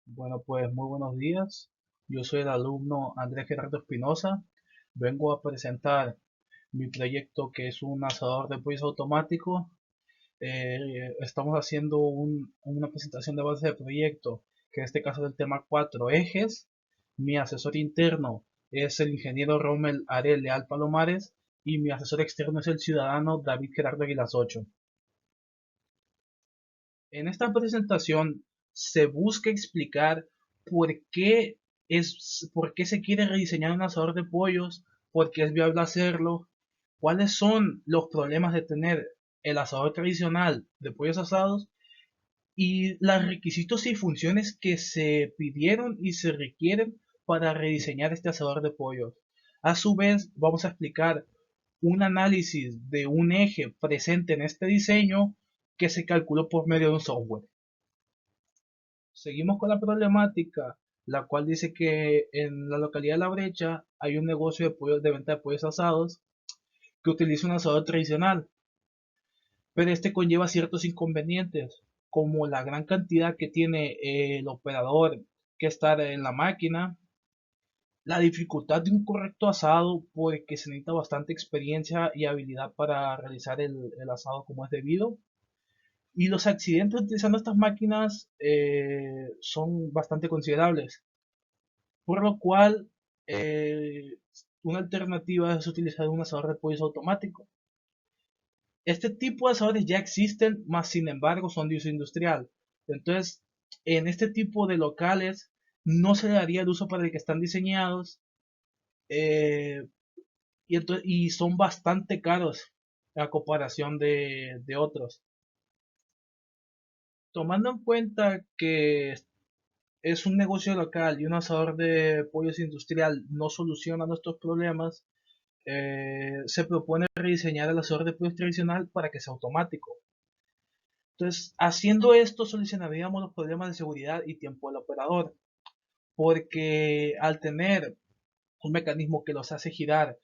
Bueno, pues muy buenos días. Yo soy el alumno Andrés Gerardo Espinosa. Vengo a presentar mi proyecto que es un asador de pollos automático. Estamos haciendo una presentación de base de proyecto, que en este caso es del tema 4 ejes. Mi asesor interno es el ingeniero Rommel Arel Leal Palomares y mi asesor externo es el ciudadano David Gerardo Aguilas 8. En esta presentación se busca explicar por qué por qué se quiere rediseñar un asador de pollos, por qué es viable hacerlo, cuáles son los problemas de tener el asador tradicional de pollos asados y los requisitos y funciones que se pidieron y se requieren para rediseñar este asador de pollos. A su vez, vamos a explicar un análisis de un eje presente en este diseño que se calculó por medio de un software. Seguimos con la problemática, la cual dice que en la localidad de La Brecha hay un negocio de pollos de venta de pollos asados que utiliza un asador tradicional, pero este conlleva ciertos inconvenientes, como la gran cantidad que tiene el operador que estar en la máquina, la dificultad de un correcto asado, porque se necesita bastante experiencia y habilidad para realizar el asado como es debido. Y los accidentes utilizando estas máquinas son bastante considerables. Por lo cual, eh, una alternativa es utilizar un asador de pollos automático. Este tipo de asadores ya existen, más sin embargo son de uso industrial. Entonces, en este tipo de locales no se le daría el uso para el que están diseñados eh, y son bastante caros a comparación de otros. Tomando en cuenta que es un negocio local y un asador de pollos industrial no soluciona nuestros problemas, se propone rediseñar el asador de pollos tradicional para que sea automático. Entonces, haciendo esto solucionaríamos los problemas de seguridad y tiempo del operador, porque al tener un mecanismo que los hace girar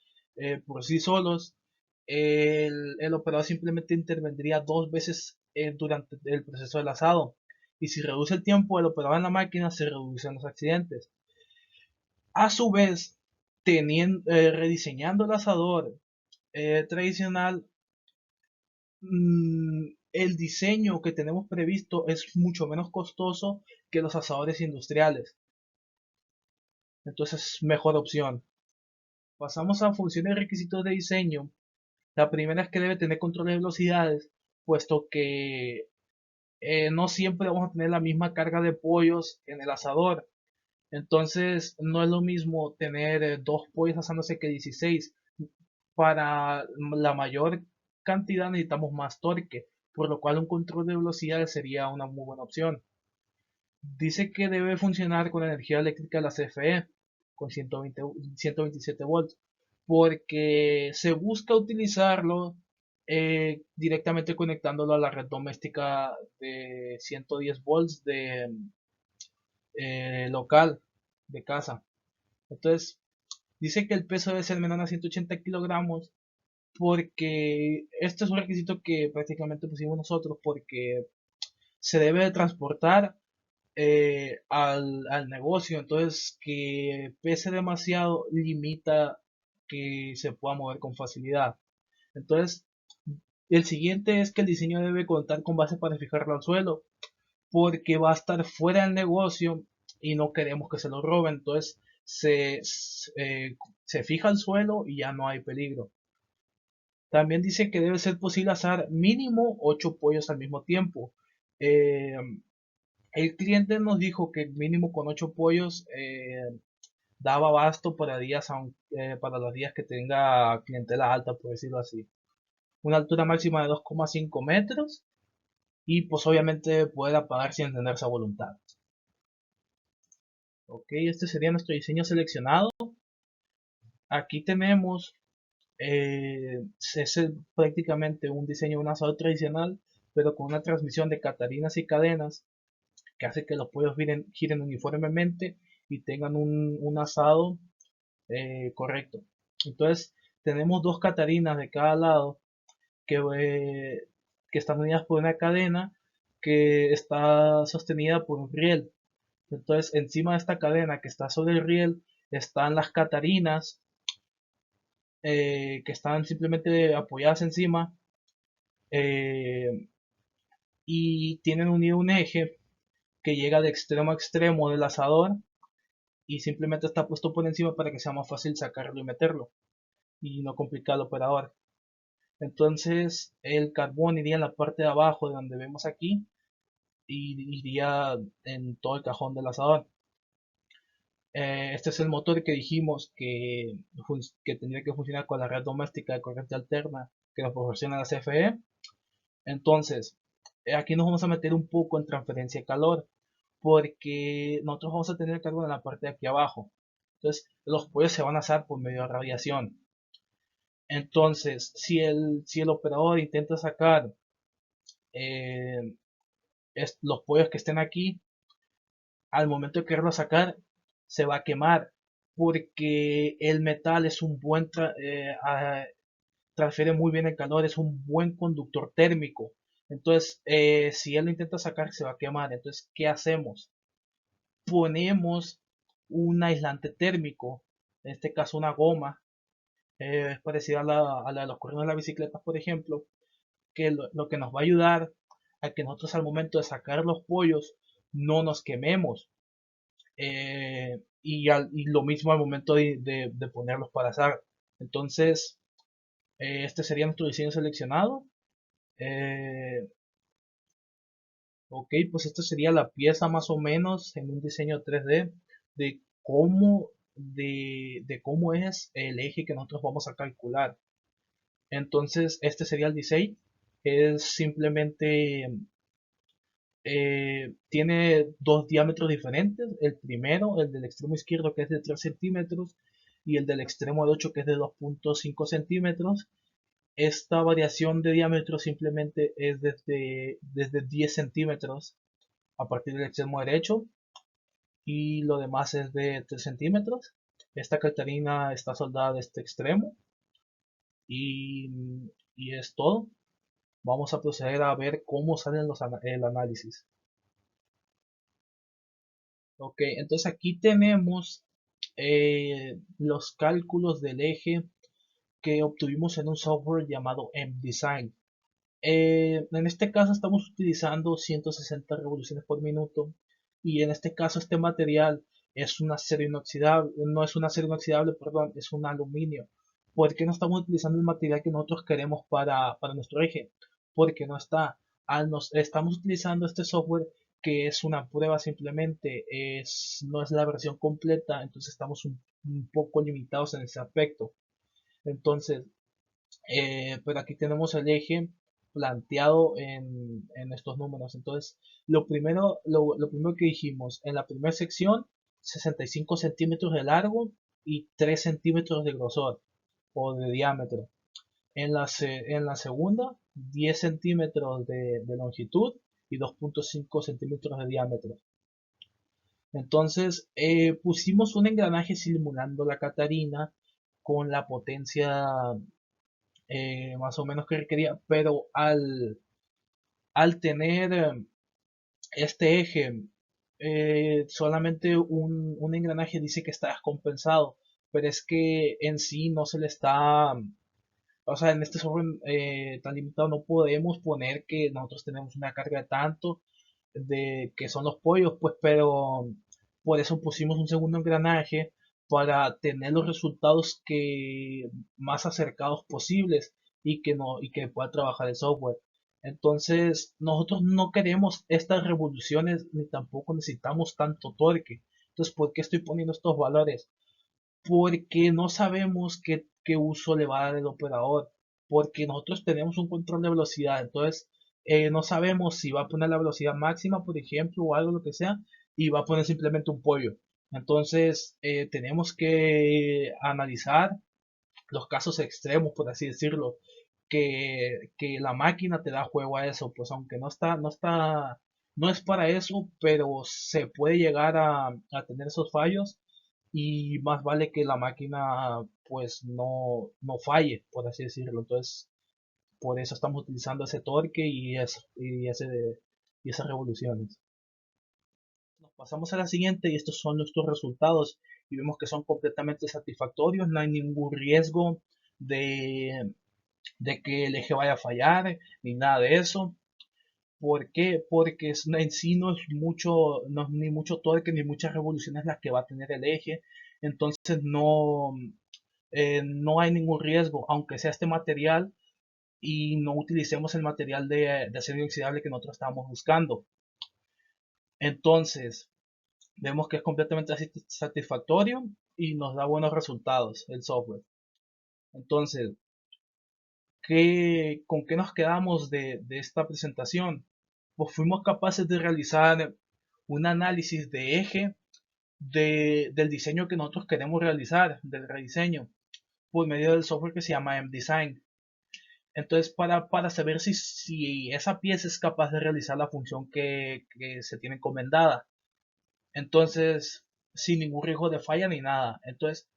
por sí solos, el operador simplemente intervendría dos veces durante el proceso del asado. Y si reduce el tiempo del operador en la máquina, se reducen los accidentes. A su vez, rediseñando el asador tradicional, el diseño que tenemos previsto es mucho menos costoso que los asadores industriales. Entonces, mejor opción. Pasamos a funciones y requisitos de diseño. La primera es que debe tener control de velocidades, puesto que no siempre vamos a tener la misma carga de pollos en el asador. Entonces, no es lo mismo tener dos pollos asándose que 16. Para la mayor cantidad necesitamos más torque, por lo cual un control de velocidad sería una muy buena opción. Dice que debe funcionar con energía eléctrica de la CFE, con 127 volts, porque se busca utilizarlo directamente conectándolo a la red doméstica de 110 volts de local, de casa. Entonces, dice que el peso debe ser menor a 180 kilogramos porque este es un requisito que prácticamente pusimos nosotros porque se debe de transportar al negocio, entonces que pese demasiado limita que se pueda mover con facilidad. Entonces, el siguiente es que el diseño debe contar con base para fijarlo al suelo, porque va a estar fuera del negocio y no queremos que se lo roben, entonces se fija al suelo y ya no hay peligro. También dice que debe ser posible asar mínimo 8 pollos al mismo tiempo. Eh, el cliente nos dijo que mínimo con 8 pollos daba abasto para para los días que tenga clientela alta, por decirlo así. Una altura máxima de 2,5 metros y pues obviamente poder apagar sin encenderse a voluntad. Ok, este sería nuestro diseño seleccionado. Aquí tenemos prácticamente un diseño de un asador tradicional, pero con una transmisión de catarinas y cadenas que hace que los pollos giren uniformemente y tengan un asado correcto. Entonces, tenemos dos catarinas de cada lado que están unidas por una cadena que está sostenida por un riel. Entonces, encima de esta cadena que está sobre el riel están las catarinas, que están simplemente apoyadas encima, eh, y tienen unido un eje que llega de extremo a extremo del asador y simplemente está puesto por encima para que sea más fácil sacarlo y meterlo y no complicar el operador. Entonces el carbón iría en la parte de abajo de donde vemos aquí y iría en todo el cajón del asador. Este es el motor que dijimos que tendría que funcionar con la red doméstica de corriente alterna que nos proporciona la CFE. Entonces, aquí nos vamos a meter un poco en transferencia de calor, porque nosotros vamos a tener el carbón en la parte de aquí abajo. Entonces, los pollos se van a asar por medio de radiación. Entonces, si el operador intenta sacar eh, los pollos que estén aquí, al momento de quererlo sacar, se va a quemar, porque el metal es un transfiere muy bien el calor, es un buen conductor térmico. Entonces, si él lo intenta sacar, se va a quemar. Entonces, ¿qué hacemos? Ponemos un aislante térmico, en este caso una goma, es parecida a la de los correos de la bicicleta, por ejemplo, que lo que nos va a ayudar a que nosotros al momento de sacar los pollos no nos quememos. Y lo mismo al momento de ponerlos para asar. Entonces, este sería nuestro diseño seleccionado. Eh, ok, pues esta sería la pieza más o menos en un diseño 3D de cómo es el eje que nosotros vamos a calcular. Entonces, este sería el diseño. Es simplemente, tiene dos diámetros diferentes. El primero, el del extremo izquierdo, que es de 3 centímetros, y el del extremo derecho, que es de 2,5 centímetros. Esta variación de diámetro simplemente es desde 10 centímetros a partir del extremo derecho, y lo demás es de 3 centímetros. Esta Catarina está soldada de este extremo y es todo. Vamos a proceder a ver cómo salen el análisis. Ok, entonces aquí tenemos los cálculos del eje que obtuvimos en un software llamado MDesign. En este caso estamos utilizando 160 revoluciones por minuto, y en este caso este material es un acero inoxidable, no es un acero inoxidable, perdón, es un aluminio. ¿Por qué no estamos utilizando el material que nosotros queremos para nuestro eje? Porque no está. Estamos utilizando este software que es una prueba simplemente, no es la versión completa, entonces estamos un poco limitados en ese aspecto. Entonces, pero aquí tenemos el eje planteado en estos números. Entonces, lo primero que dijimos, en la primera sección, 65 centímetros de largo y 3 centímetros de grosor o de diámetro. En la segunda, 10 centímetros de longitud y 2,5 centímetros de diámetro. Entonces, pusimos un engranaje simulando la Catarina con la potencia, más o menos que requería, pero al tener este eje, solamente un engranaje dice que está descompensado, pero es que en sí no se le está, o sea, en este software tan limitado no podemos poner que nosotros tenemos una carga de tanto de que son los pollos, pues, pero por eso pusimos un segundo engranaje para tener los resultados que más acercados posibles y que pueda trabajar el software. Entonces, nosotros no queremos estas revoluciones ni tampoco necesitamos tanto torque. Entonces, ¿por qué estoy poniendo estos valores? Porque no sabemos qué uso le va a dar el operador, porque nosotros tenemos un control de velocidad. Entonces, no sabemos si va a poner la velocidad máxima, por ejemplo, o algo lo que sea, y va a poner simplemente un pollo. Entonces, tenemos que analizar los casos extremos, por así decirlo, que la máquina te da juego a eso, pues aunque no es para eso, pero se puede llegar a tener esos fallos, y más vale que la máquina pues no falle, por así decirlo. Entonces, por eso estamos utilizando ese torque y esas revoluciones. Pasamos a la siguiente y estos son nuestros resultados y vemos que son completamente satisfactorios, no hay ningún riesgo de, de que el eje vaya a fallar ni nada de eso. ¿Por qué? Porque en sí no es mucho, no es ni mucho torque ni muchas revoluciones las que va a tener el eje, entonces no hay ningún riesgo, aunque sea este material y no utilicemos el material de acero inoxidable que nosotros estábamos buscando. Entonces, vemos que es completamente satisfactorio y nos da buenos resultados el software. Entonces, ¿con qué nos quedamos de esta presentación? Pues fuimos capaces de realizar un análisis de eje del diseño que nosotros queremos realizar, del rediseño, por medio del software que se llama mDesign. Entonces, para saber si esa pieza es capaz de realizar la función que se tiene encomendada. Entonces, sin ningún riesgo de falla ni nada. Entonces,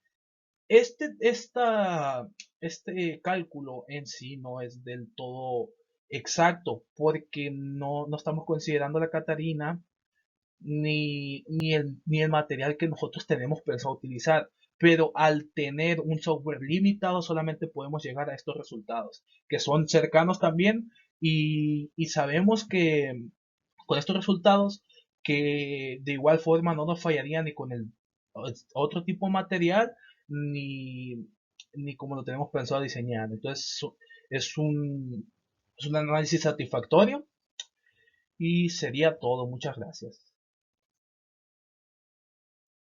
este, esta, este cálculo en sí no es del todo exacto porque no estamos considerando la Catarina ni el material que nosotros tenemos pensado utilizar. Pero al tener un software limitado solamente podemos llegar a estos resultados, que son cercanos también y sabemos que con estos resultados que de igual forma no nos fallaría ni con el otro tipo de material ni como lo tenemos pensado diseñar. Entonces es un, es un análisis satisfactorio y sería todo. Muchas gracias.